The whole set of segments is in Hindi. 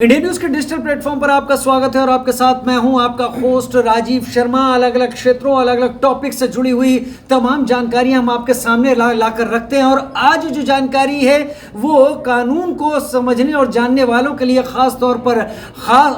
इंडिया न्यूज के डिजिटल प्लेटफॉर्म पर आपका स्वागत है और आपके साथ मैं हूं आपका होस्ट राजीव शर्मा। अलग अलग क्षेत्रों अलग अलग टॉपिक से जुड़ी हुई तमाम जानकारियां हम आपके सामने लाकर रखते हैं और आज जो जानकारी है वो कानून को समझने और जानने वालों के लिए खास तौर पर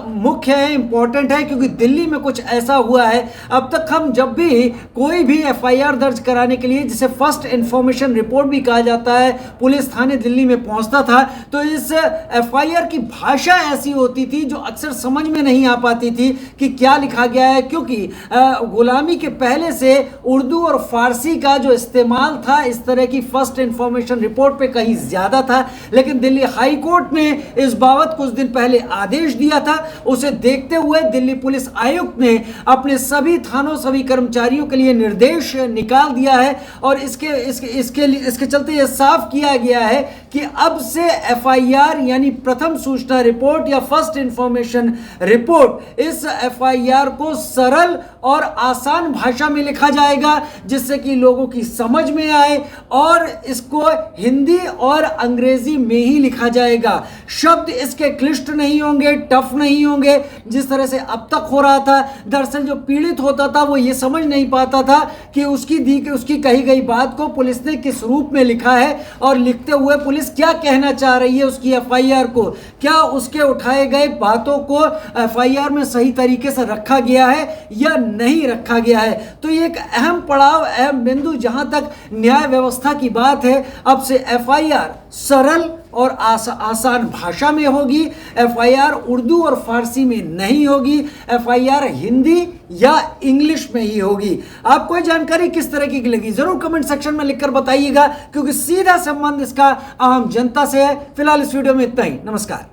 मुख्य है, इंपॉर्टेंट है, क्योंकि दिल्ली में कुछ ऐसा हुआ है। अब तक हम जब भी कोई भी एफआईआर दर्ज कराने के लिए, जिसे फर्स्ट इंफॉर्मेशन रिपोर्ट भी कहा जाता है, पुलिस थाने दिल्ली में पहुंचता था तो इस एफआईआर की भाषा ऐसी होती थी जो अक्सर समझ में नहीं आ पाती थी कि क्या लिखा गया है, क्योंकि गुलामी के पहले से उर्दू और फारसी का जो इस्तेमाल था इस तरह की फर्स्ट इंफॉर्मेशन रिपोर्ट पे कहीं ज्यादा था। लेकिन दिल्ली हाई कोर्ट ने इस बाबत कुछ दिन पहले आदेश दिया था। उसे देखते हुए दिल्ली पुलिस आयुक्त ने अपने सभी थानों, सभी कर्मचारियों के लिए निर्देश निकाल दिया है और इसके चलते यह साफ किया गया है कि अब से एफआईआर यानी प्रथम सूचना रिपोर्ट या फर्स्ट इंफॉर्मेशन रिपोर्ट, इस एफआईआर को सरल और आसान भाषा में लिखा जाएगा जिससे कि लोगों की समझ में आए, और इसको हिंदी और अंग्रेजी में ही लिखा जाएगा। शब्द इसके क्लिष्ट नहीं होंगे, टफ नहीं होंगे जिस तरह से अब तक हो रहा था। दरअसल जो पीड़ित होता था वो ये समझ नहीं पाता था कि उसकी कही गई बात को पुलिस ने किस रूप में लिखा है और लिखते हुए पुलिस क्या कहना चाह रही है उसकी एफआईआर को, क्या उसके उठाए गए बातों को एफआईआर में सही तरीके से रखा गया है या नहीं रखा गया है। तो ये एक अहम पड़ाव, अहम बिंदु जहां तक न्याय व्यवस्था की बात है। अब से एफआईआर सरल और आसान भाषा में होगी। एफआईआर उर्दू और फारसी में नहीं होगी, एफआईआर हिंदी या इंग्लिश में ही होगी। आपको ये जानकारी किस तरह की लगी जरूर कमेंट सेक्शन में लिखकर बताइएगा, क्योंकि सीधा संबंध इसका आम जनता से है। फिलहाल इस वीडियो में इतना ही। नमस्कार।